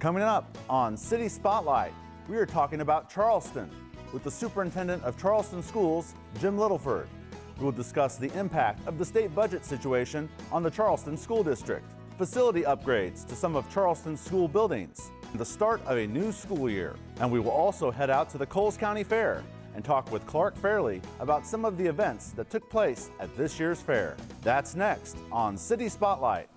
Coming up on City Spotlight, we are talking about Charleston with the Superintendent of Charleston Schools, Jim Littleford. We will discuss the impact of the state budget situation on the Charleston School District, facility upgrades to some of Charleston's school buildings, and the start of a new school year. And we will also head out to the Coles County Fair and talk with Clark Fairley about some of the events that took place at this year's fair. That's next on City Spotlight.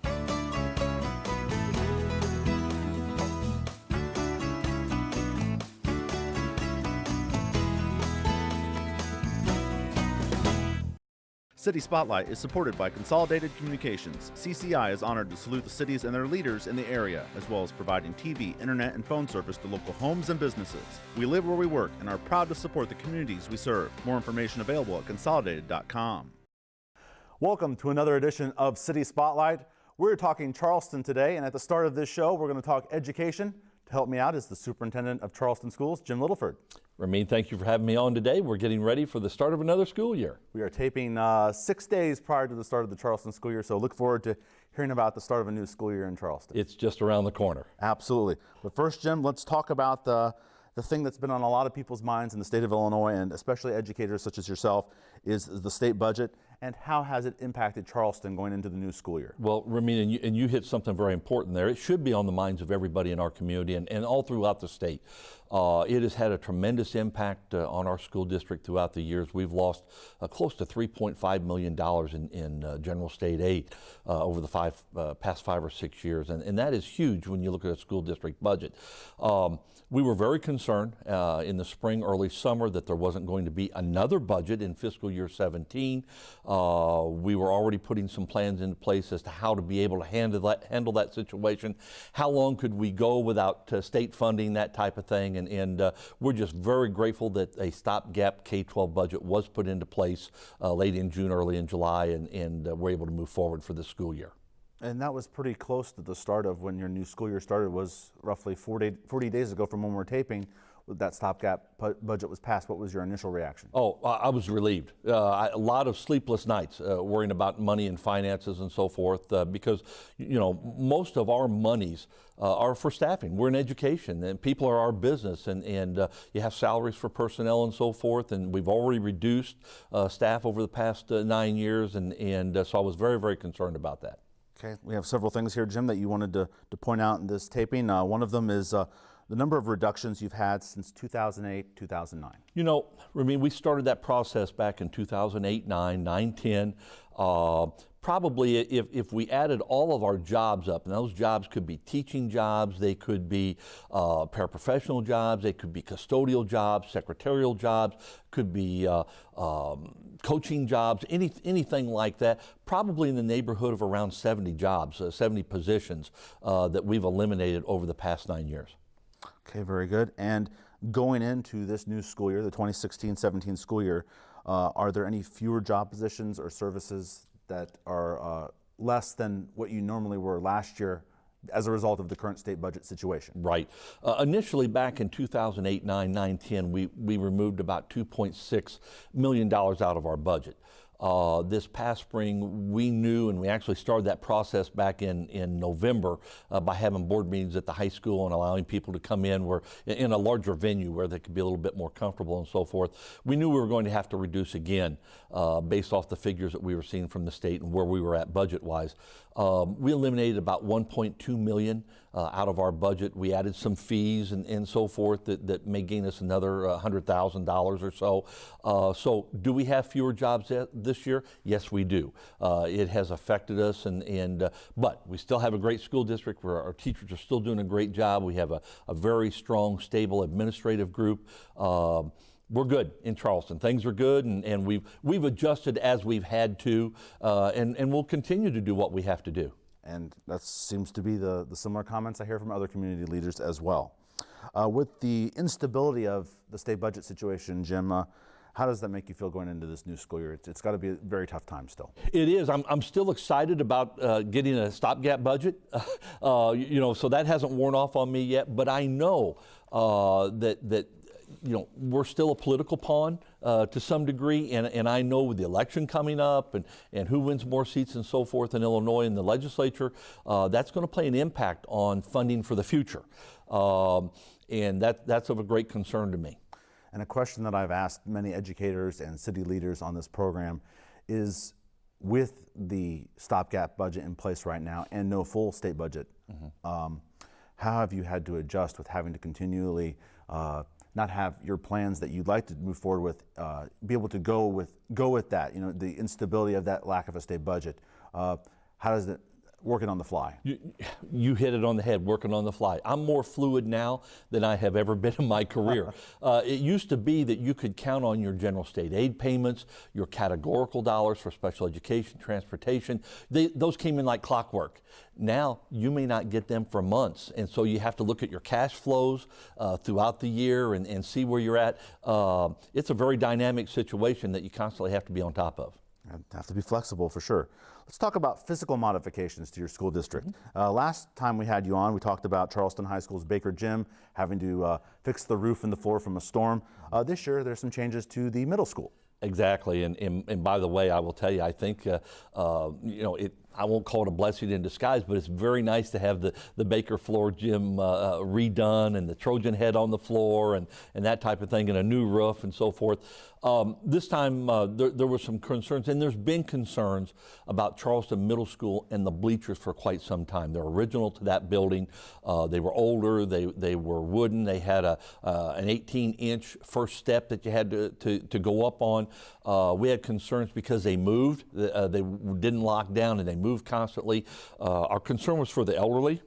City Spotlight is supported by Consolidated Communications. CCI is honored to salute the cities and their leaders in the area, as well as providing TV, internet, and phone service to local homes and businesses. We live where we work and are proud to support the communities we serve. More information available at consolidated.com. Welcome to another edition of City Spotlight. We're talking Charleston today, and at the start of this show, we're going to talk education. To help me out is the Superintendent of Charleston Schools, Jim Littleford. Ramin, thank you for having me on today. We're getting ready for the start of another school year. We are taping 6 days prior to the start of the Charleston school year, so look forward to hearing about the start of a new school year in Charleston. It's just around the corner. Absolutely. But first, Jim, let's talk about the thing that's been on a lot of people's minds in the state of Illinois, and especially educators such as yourself, is the state budget, and how has it impacted Charleston going into the new school year? Well, Ramin, and you hit something very important there. It should be on the minds of everybody in our community and all throughout the state. It has had a tremendous impact on our school district throughout the years. We've lost close to $3.5 million in general state aid over the past 5 or 6 years, and that is huge when you look at a school district budget. We were very concerned in the spring, early summer, that there wasn't going to be another budget in fiscal year 17. We were already putting some plans into place as to how to be able to handle that situation. How long could we go without state funding, that type of thing? And we're just very grateful that a stopgap K-12 budget was put into place late in June, early in July, and we're able to move forward for this school year. And that was pretty close to the start of when your new school year started, was roughly 40 days ago from when we're taping. That stopgap budget was passed. What was your initial reaction? Oh, I was relieved. A lot of sleepless nights worrying about money and finances and so forth because, most of our monies are for staffing. We're in education and people are our business, and you have salaries for personnel and so forth, and we've already reduced staff over the past 9 years, and so I was very, very concerned about that. Okay, we have several things here, Jim, that you wanted to point out in this taping. One of them is the number of reductions you've had since 2008, 2009. Ramin, we started that process back in 2008, 9, 10. Probably if we added all of our jobs up, and those jobs could be teaching jobs, they could be paraprofessional jobs, they could be custodial jobs, secretarial jobs, could be coaching jobs, anything like that, probably in the neighborhood of around 70 jobs, 70 positions that we've eliminated over the past 9 years. Okay, very good. And going into this new school year, the 2016-17 school year, are there any fewer job positions or services that are less than what you normally were last year as a result of the current state budget situation? Right. Initially, back in 2008, 9, 10, we removed about $2.6 million out of our budget. This past spring, we knew, and we actually started that process back in November by having board meetings at the high school and allowing people to come in in a larger venue where they could be a little bit more comfortable and so forth. We knew we were going to have to reduce again based off the figures that we were seeing from the state and where we were at budget-wise. We eliminated about $1.2 million out of our budget. We added some fees and so forth that may gain us another $100,000 or so. So do we have fewer jobs this year? Yes, we do. It has affected us, but we still have a great school district where our teachers are still doing a great job. We have a very strong, stable administrative group. We're good in Charleston. Things are good, and we've adjusted as we've had to, and we'll continue to do what we have to do. And that seems to be the similar comments I hear from other community leaders as well. With the instability of the state budget situation, Jim, how does that make you feel going into this new school year? It's got to be a very tough time still. It is. I'm still excited about getting a stopgap budget, so that hasn't worn off on me yet. But I know that we're still a political pawn to some degree, and I know with the election coming up and who wins more seats and so forth in Illinois in the legislature, that's going to play an impact on funding for the future. And that's of a great concern to me. And a question that I've asked many educators and city leaders on this program is, with the stopgap budget in place right now and no full state budget, how have you had to adjust with having to continually not have your plans that you'd like to move forward with, be able to go with that, the instability of that lack of a state budget? How does it working on the fly? You hit it on the head, working on the fly. I'm more fluid now than I have ever been in my career. It used to be that you could count on your general state aid payments, your categorical dollars for special education, transportation. Those came in like clockwork. Now you may not get them for months, and so you have to look at your cash flows throughout the year and see where you're at. It's a very dynamic situation that you constantly have to be on top of. Have to be flexible for sure. Let's talk about physical modifications to your school district. Last time we had you on, we talked about Charleston High School's Baker Gym having to fix the roof and the floor from a storm. This year, there's some changes to the middle school. Exactly, and by the way, I will tell you, I think I won't call it a blessing in disguise, but it's very nice to have the Baker floor gym redone and the Trojan head on the floor and that type of thing, and a new roof and so forth. This time there were some concerns, and there's been concerns about Charleston Middle School and the bleachers for quite some time. They're original to that building. They were older. They were wooden. They had an 18-inch first step that you had to go up on. We had concerns because they moved. They didn't lock down, and they moved constantly. Our concern was for the elderly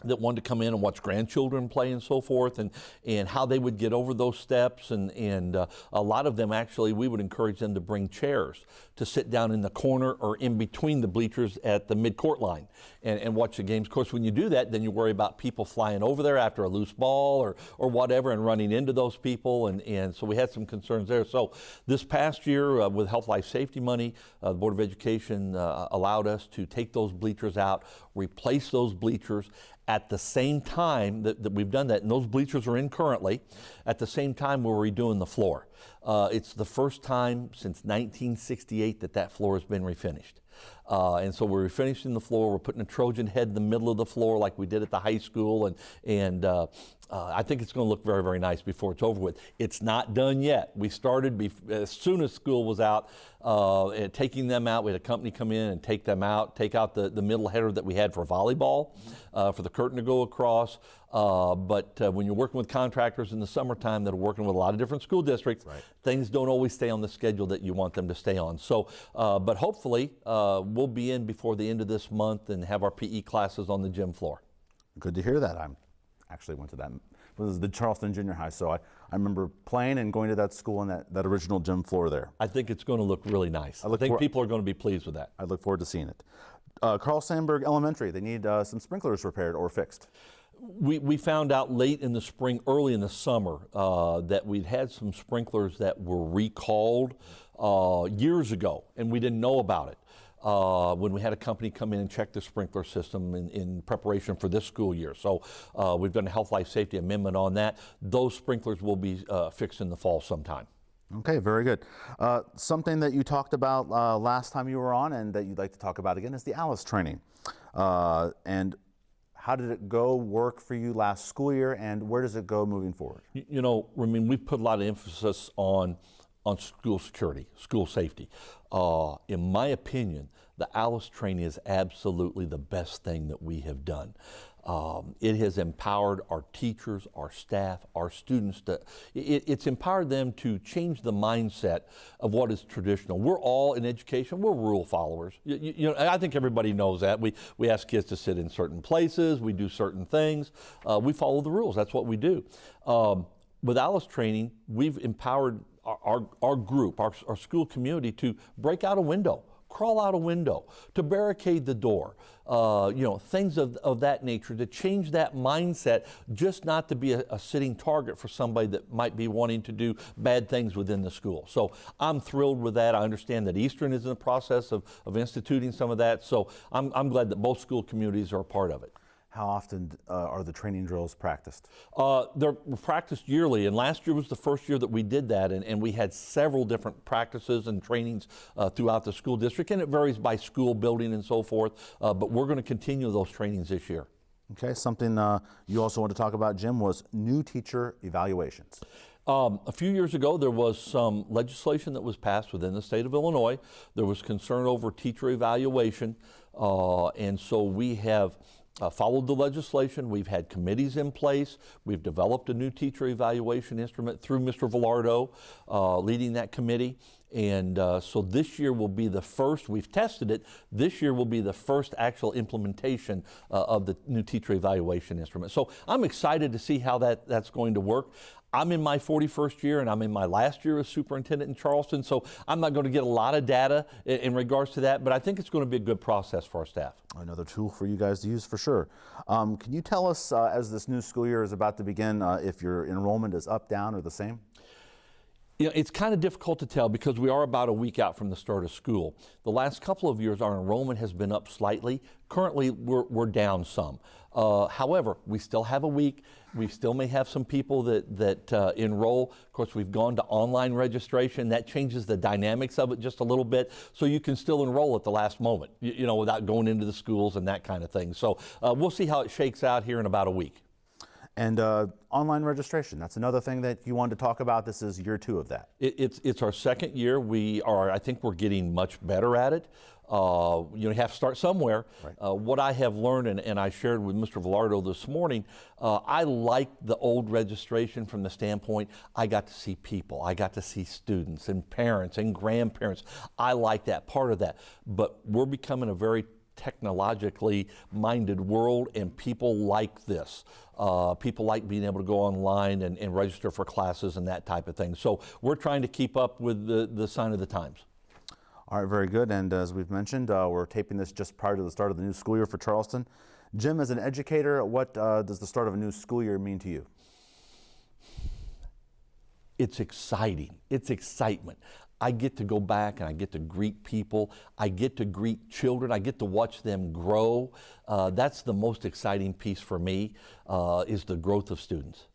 that wanted to come in and watch grandchildren play and so forth, and how they would get over those steps, and a lot of them, actually, we would encourage them to bring chairs to sit down in the corner or in between the bleachers at the mid-court line and watch the games. Of course, when you do that, then you worry about people flying over there after a loose ball or whatever and running into those people, and so we had some concerns there. So this past year, with Health Life Safety money, the Board of Education allowed us to take those bleachers out, replace those bleachers, at the same time that we've done that, and those bleachers are in currently, at the same time we're redoing the floor. It's the first time since 1968 that floor has been refinished. And so we're refinishing the floor. We're putting a Trojan head in the middle of the floor like we did at the high school, and I think it's going to look very, very nice before it's over with. It's not done yet. We started as soon as school was out, taking them out. We had a company come in and take them out, take out the middle header that we had for volleyball, for the curtain to go across. But when you're working with contractors in the summertime that are working with a lot of different school districts, right, things don't always stay on the schedule that you want them to stay on. So, but hopefully we'll be in before the end of this month and have our PE classes on the gym floor. Good to hear that. I actually went to that. It was the Charleston Junior High, so I remember playing and going to that school and that original gym floor there. I think it's going to look really nice. I think people are going to be pleased with that. I look forward to seeing it. Carl Sandburg Elementary, they need some sprinklers repaired or fixed. We found out late in the spring, early in the summer, that we'd had some sprinklers that were recalled years ago, and we didn't know about it. When we had a company come in and check the sprinkler system in preparation for this school year. So we've done a Health Life Safety amendment on that. Those sprinklers will be fixed in the fall sometime. Okay, very good. Something that you talked about last time you were on and that you'd like to talk about again is the ALICE training. And how did it work for you last school year, and where does it go moving forward? We've put a lot of emphasis on school security, school safety. In my opinion, the ALICE training is absolutely the best thing that we have done. It has empowered our teachers, our staff, our students. It's empowered them to change the mindset of what is traditional. We're all in education, we're rule followers. I think everybody knows that. We ask kids to sit in certain places, we do certain things, we follow the rules, that's what we do. With ALICE training, we've empowered our group, our school community, to break out a window, crawl out a window, to barricade the door, things of that nature, to change that mindset, just not to be a sitting target for somebody that might be wanting to do bad things within the school. So I'm thrilled with that. I understand that Eastern is in the process of instituting some of that, so I'm glad that both school communities are a part of it. How often are the training drills practiced? They're practiced yearly, and last year was the first year that we did that, and we had several different practices and trainings throughout the school district, and it varies by school building and so forth, but we're going to continue those trainings this year. Okay, something you also want to talk about, Jim, was new teacher evaluations. A few years ago, there was some legislation that was passed within the state of Illinois. There was concern over teacher evaluation, and so we have followed the legislation. We've had committees in place. We've developed a new teacher evaluation instrument through Mr. Vallarta leading that committee. And so this year will be the first, we've tested it, this year will be the first actual implementation of the new teacher evaluation instrument. So I'm excited to see how that's going to work. I'm in my 41st year and I'm in my last year as superintendent in Charleston, so I'm not going to get a lot of data in regards to that, but I think it's going to be a good process for our staff. Another tool for you guys to use for sure. Can you tell us, as this new school year is about to begin, if your enrollment is up, down, or the same? You know, it's kind of difficult to tell because we are about a week out from the start of school. The last couple of years, our enrollment has been up slightly. Currently, we're down some. However, we still have a week. We still may have some people that enroll. Of course, we've gone to online registration. That changes the dynamics of it just a little bit. So you can still enroll at the last moment, you know, without going into the schools and that kind of thing. So we'll see how it shakes out here in about a week. And online registration, that's another thing that you wanted to talk about. This is year 2 of that. It's our second year. I think we're getting much better at it. You have to start somewhere. Right. What I have learned, and I shared with Mr. Vallarta this morning, I like the old registration from the standpoint, I got to see people. I got to see students and parents and grandparents. I like that part of that. But we're becoming a very technologically minded world, and people like this. People like being able to go online and register for classes and that type of thing. So we're trying to keep up with the sign of the times. All right, very good. And as we've mentioned, we're taping this just prior to the start of the new school year for Charleston. Jim, as an educator, what does the start of a new school year mean to you? It's exciting. It's excitement. I get to go back and I get to greet people. I get to greet children. I get to watch them grow. That's the most exciting piece for me, is the growth of students.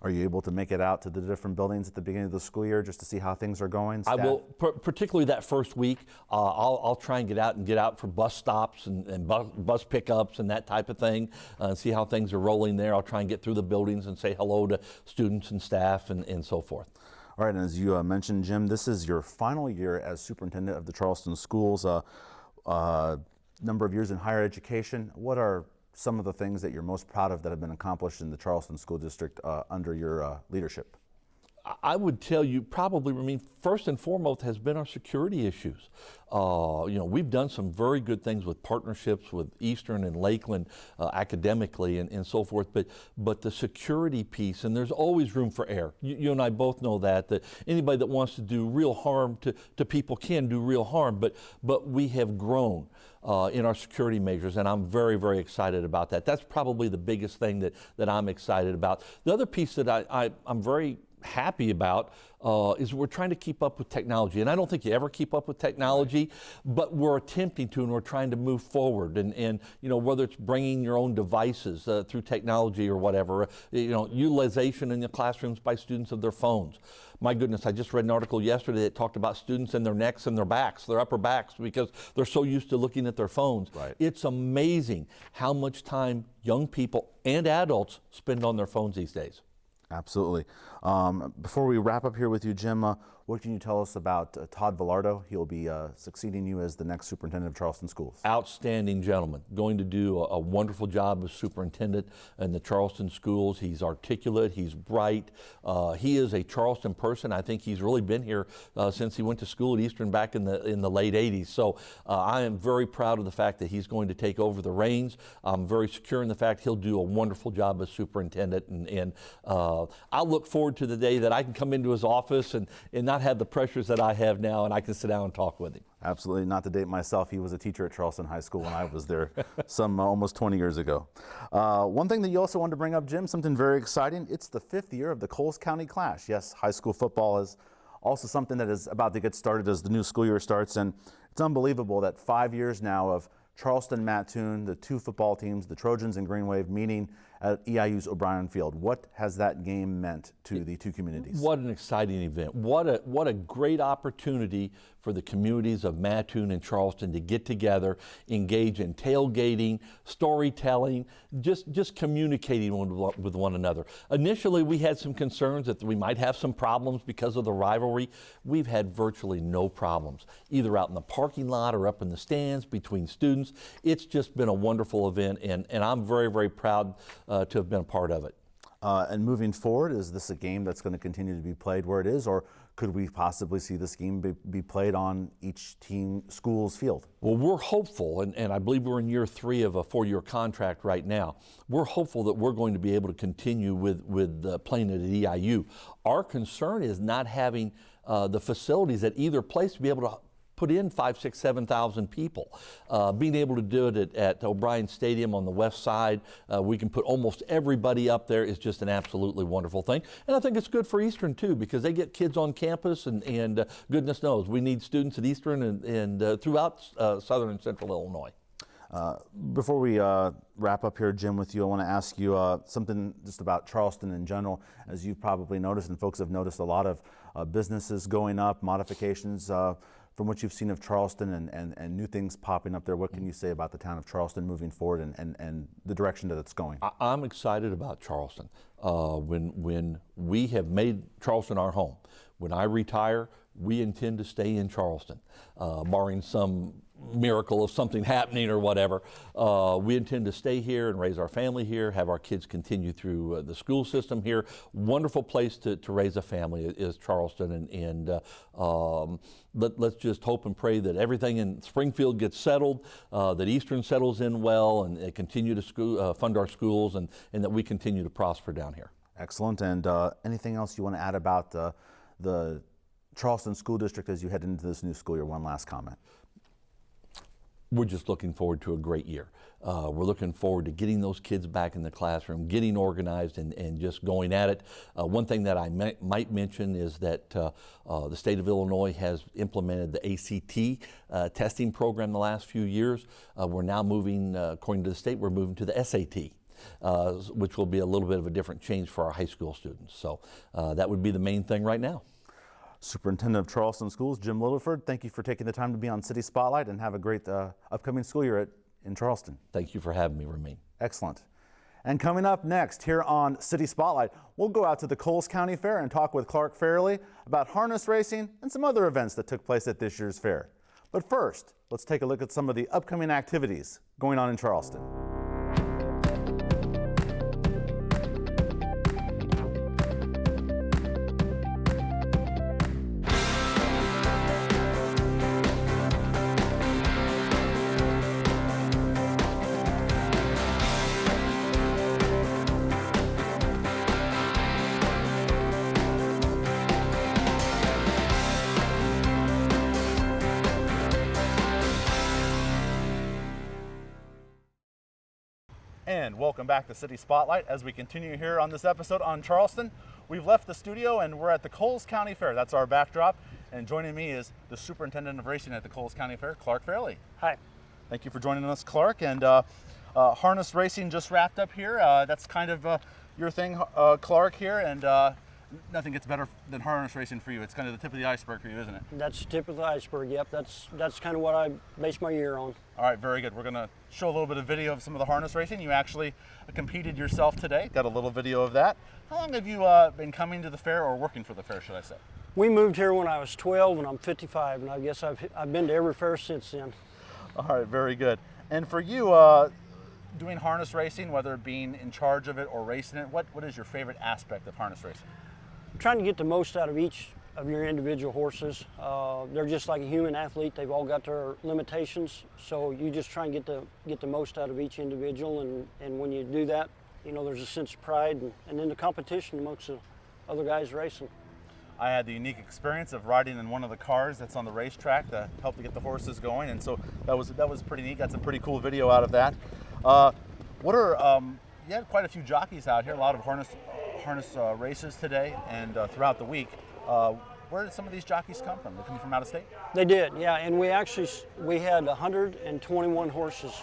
Are you able to make it out to the different buildings at the beginning of the school year just to see how things are going? I will, particularly that first week. I'll try and get out for bus stops and bus pickups and that type of thing, and see how things are rolling there. I'll try and get through the buildings and say hello to students and staff and so forth. All right, and as you mentioned, Jim, this is your final year as superintendent of the Charleston Schools. Number of years in higher education. What are some of the things that you're most proud of that have been accomplished in the Charleston School District under your leadership? I would tell you probably, I mean, first and foremost has been our security issues. We've done some very good things with partnerships with Eastern and Lakeland academically and so forth, but the security piece, and there's always room for error. You and I both know that anybody that wants to do real harm to people can do real harm, but we have grown in our security measures, and I'm very, very excited about that. That's probably the biggest thing that I'm excited about. The other piece that I'm very happy about is we're trying to keep up with technology, and I don't think you ever keep up with technology, but we're attempting to, and we're trying to move forward, and whether it's bringing your own devices through technology or whatever, utilization in the classrooms by students of their phones. My goodness, I just read an article yesterday that talked about students and their necks and their backs, their upper backs, because they're so used to looking at their phones. Right. It's amazing how much time young people and adults spend on their phones these days. Absolutely. Before we wrap up here with you, Jim, what can you tell us about Todd Vallarta? He'll be succeeding you as the next superintendent of Charleston Schools. Outstanding gentleman. Going to do a wonderful job as superintendent in the Charleston Schools. He's articulate. He's bright. He is a Charleston person. I think he's really been here since he went to school at Eastern back in the late 80s. So I am very proud of the fact that he's going to take over the reins. I'm very secure in the fact he'll do a wonderful job as superintendent. And I look forward to the day that I can come into his office and not have the pressures that I have now, and I can sit down and talk with him. Absolutely. Not to date myself, he was a teacher at Charleston High School when I was there some almost 20 years ago. One thing that you also wanted to bring up, Jim, something very exciting, it's the 5th year of the Coles County Clash. Yes, high school football is also something that is about to get started as the new school year starts, and it's unbelievable that 5 years now of Charleston, Mattoon, the two football teams, the Trojans and Green Wave, meeting at EIU's O'Brien Field. What has that game meant to the two communities? What an exciting event. What a great opportunity for the communities of Mattoon and Charleston to get together, engage in tailgating, storytelling, just communicating with one another. Initially, we had some concerns that we might have some problems because of the rivalry. We've had virtually no problems, either out in the parking lot or up in the stands between students. It's just been a wonderful event, and I'm very, very proud to have been a part of it. And moving forward, is this a game that's going to continue to be played where it is, or could we possibly see this game be played on each school's field? Well, we're hopeful, and I believe we're in year 3 of a 4-year contract right now. We're hopeful that we're going to be able to continue with playing at EIU. Our concern is not having the facilities at either place to be able to put in 5,000, 6,000, 7,000 people. Being able to do it at O'Brien Stadium on the west side, we can put almost everybody up there, is just an absolutely wonderful thing. And I think it's good for Eastern too, because they get kids on campus, and goodness knows we need students at Eastern and throughout southern and central Illinois. Before we wrap up here, Jim, with you, I want to ask you something just about Charleston in general. As you've probably noticed, and folks have noticed, a lot of businesses going up, modifications from what you've seen of Charleston, and new things popping up there. What can you say about the town of Charleston moving forward and the direction that it's going? I'm excited about Charleston. When we have made Charleston our home, when I retire, we intend to stay in Charleston, barring some miracle of something happening or whatever. We intend to stay here and raise our family here, have our kids continue through the school system here. Wonderful place to raise a family is Charleston, and let's just hope and pray that everything in Springfield gets settled, that Eastern settles in well, and they continue to fund our schools, and that we continue to prosper down here. Excellent. And anything else you want to add about the Charleston School District as you head into this new school year? One last comment. We're just looking forward to a great year. We're looking forward to getting those kids back in the classroom, getting organized, and just going at it. One thing that I might mention is that the state of Illinois has implemented the ACT testing program the last few years. We're now moving, according to the state, we're moving to the SAT. Which will be a little bit of a different change for our high school students. So that would be the main thing right now. Superintendent of Charleston Schools, Jim Littleford, thank you for taking the time to be on City Spotlight, and have a great upcoming school year in Charleston. Thank you for having me, Ramin. Excellent. And coming up next here on City Spotlight, we'll go out to the Coles County Fair and talk with Clark Fairley about harness racing and some other events that took place at this year's fair. But first, let's take a look at some of the upcoming activities going on in Charleston. And welcome back to City Spotlight. As we continue here on this episode on Charleston, we've left the studio and we're at the Coles County Fair. That's our backdrop. And joining me is the Superintendent of Racing at the Coles County Fair, Clark Fairley. Hi. Thank you for joining us, Clark. And harness racing just wrapped up here. That's kind of your thing, Clark, here. And nothing gets better than harness racing for you. It's kind of the tip of the iceberg for you, isn't it? That's the tip of the iceberg, yep. That's kind of what I base my year on. All right, very good. We're going to show a little bit of video of some of the harness racing. You actually competed yourself today. Got a little video of that. How long have you been coming to the fair, or working for the fair, should I say? We moved here when I was 12, and I'm 55, and I guess I've been to every fair since then. All right, very good. And for you, doing harness racing, whether being in charge of it or racing it, what is your favorite aspect of harness racing? I'm trying to get the most out of each of your individual horses. They're just like a human athlete. They've all got their limitations, so you just try and get the most out of each individual, and when you do that, you know, there's a sense of pride and then the competition amongst the other guys racing. I had the unique experience of riding in one of the cars that's on the racetrack to help to get the horses going, and so that was pretty neat. Got some pretty cool video out of that. You had quite a few jockeys out here, a lot of harness races today and throughout the week. What where did some of these jockeys come from? They come from out of state? They did, yeah, and we had 121 horses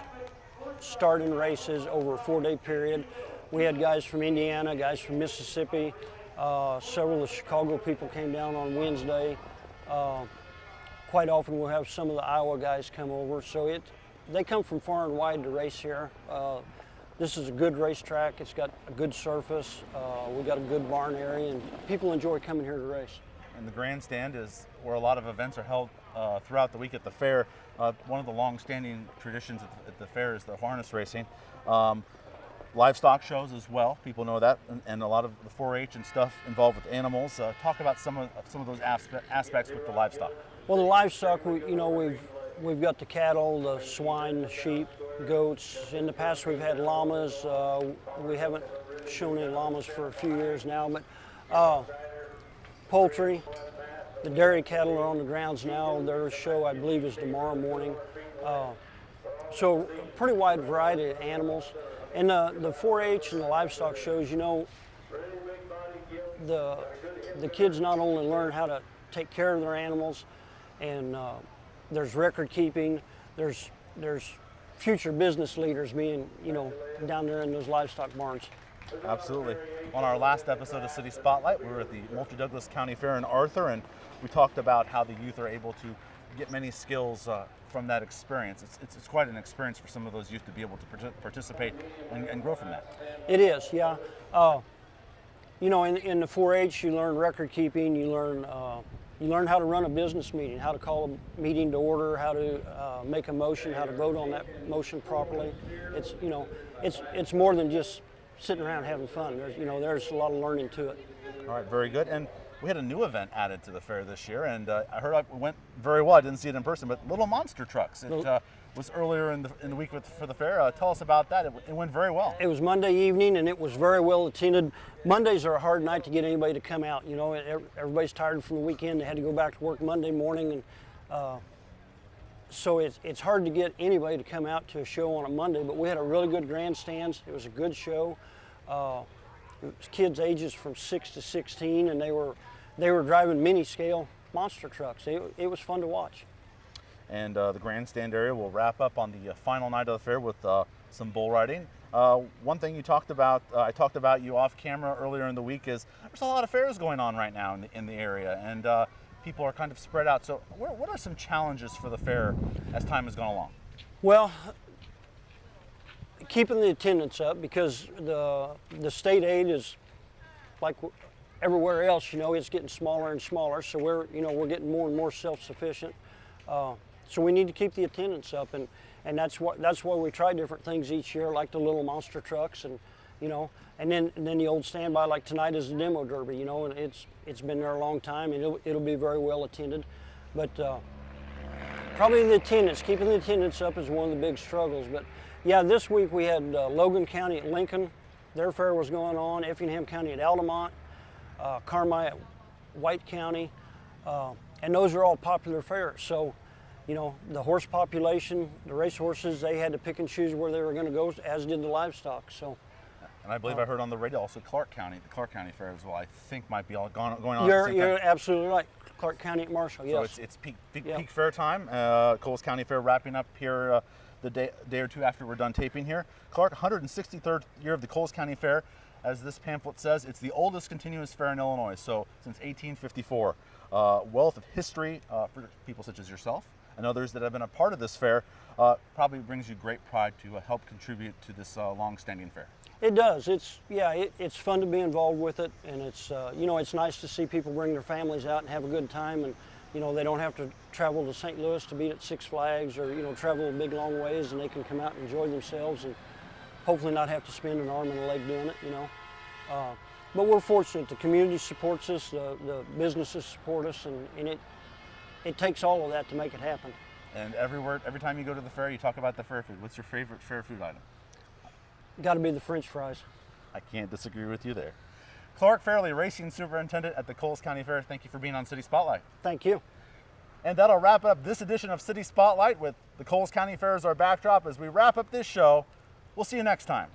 start in races over a 4-day period. We had guys from Indiana, guys from Mississippi, several of the Chicago people came down on Wednesday. Quite often we'll have some of the Iowa guys come over, so they come from far and wide to race here. This is a good racetrack. It's got a good surface. We've got a good barn area, and people enjoy coming here to race. And the grandstand is where a lot of events are held throughout the week at the fair. One of the long-standing traditions at the fair is the harness racing. Livestock shows as well, people know that, and a lot of the 4-H and stuff involved with animals. Talk about some of those aspects with the livestock. Well, the livestock, we've got the cattle, the swine, the sheep, goats. In the past, we've had llamas. We haven't shown any llamas for a few years now, but poultry, the dairy cattle are on the grounds now. Their show, I believe, is tomorrow morning. So, pretty wide variety of animals. And the 4-H and the livestock shows, the kids not only learn how to take care of their animals, and there's record keeping, there's future business leaders being, down there in those livestock barns. Absolutely. On our last episode of City Spotlight, we were at the Multi-Douglas County Fair in Arthur, and we talked about how the youth are able to get many skills from that experience. It's quite an experience for some of those youth to be able to participate and grow from that. It is, yeah. In the 4-H, you learn record keeping, you learn how to run a business meeting, how to call a meeting to order, how to make a motion, how to vote on that motion properly. It's more than just sitting around having fun. There's a lot of learning to it. All right, very good. And we had a new event added to the fair this year, and I heard it went very well. I didn't see it in person, but Little Monster Trucks. It was earlier in the week for the fair. Tell us about that. It went very well. It was Monday evening, and it was very well attended. Mondays are a hard night to get anybody to come out. Everybody's tired from the weekend. They had to go back to work Monday morning, and so it's hard to get anybody to come out to a show on a Monday. But we had a really good grandstands. It was a good show. It was kids ages from 6 to 16, and they were driving mini-scale monster trucks. It was fun to watch. And the grandstand area will wrap up on the final night of the fair with some bull riding. One thing you talked about, I talked about you off camera earlier in the week, is there's a lot of fairs going on right now in the area, and people are kind of spread out. So what are some challenges for the fair as time has gone along? Well, keeping the attendance up, because the state aid is like everywhere else, it's getting smaller and smaller. So we're getting more and more self-sufficient. So we need to keep the attendance up, and that's why we try different things each year, like the little monster trucks, and then the old standby, like tonight is the demo derby, and it's been there a long time, and it'll be very well attended. But probably the attendance, keeping the attendance up is one of the big struggles. But yeah, this week we had Logan County at Lincoln. Their fair was going on. Effingham County at Altamont. Carmi at White County. And those are all popular fairs. So, the horse population, the race horses, they had to pick and choose where they were going to go, as did the livestock. So. And I believe I heard on the radio also the Clark County Fair as well, I think might be all going on. You're absolutely right. Clark County at Marshall, yes. So it's peak fair time. Coles County Fair wrapping up here the day or two after we're done taping here. Clark, 163rd year of the Coles County Fair. As this pamphlet says, it's the oldest continuous fair in Illinois, so since 1854. Wealth of history for people such as yourself and others that have been a part of this fair. Probably brings you great pride to help contribute to this long-standing fair. It does. It's fun to be involved with it, and it's nice to see people bring their families out and have a good time, and they don't have to travel to St. Louis to be at Six Flags, or travel a big long ways, and they can come out and enjoy themselves and hopefully not have to spend an arm and a leg doing it. But we're fortunate. The community supports us, the businesses support us, and it takes all of that to make it happen. And every time you go to the fair, you talk about the fair food. What's your favorite fair food item? Got to be the French fries. I can't disagree with you there. Clark Fairley, Racing Superintendent at the Coles County Fair, thank you for being on City Spotlight. Thank you. And that'll wrap up this edition of City Spotlight with the Coles County Fair as our backdrop. As we wrap up this show, we'll see you next time.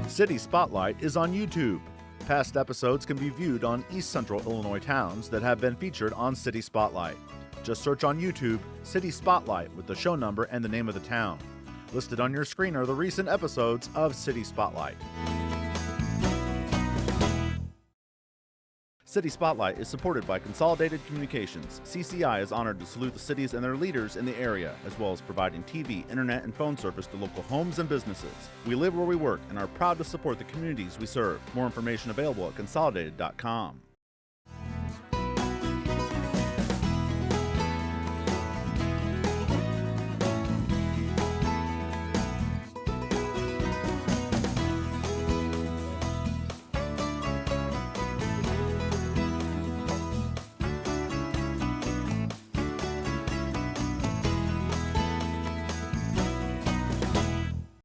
City Spotlight is on YouTube. Past episodes can be viewed on East Central Illinois towns that have been featured on City Spotlight. Just search on YouTube City Spotlight with the show number and the name of the town. Listed on your screen are the recent episodes of City Spotlight. City Spotlight is supported by Consolidated Communications. CCI is honored to salute the cities and their leaders in the area, as well as providing TV, internet, and phone service to local homes and businesses. We live where we work and are proud to support the communities we serve. More information available at consolidated.com.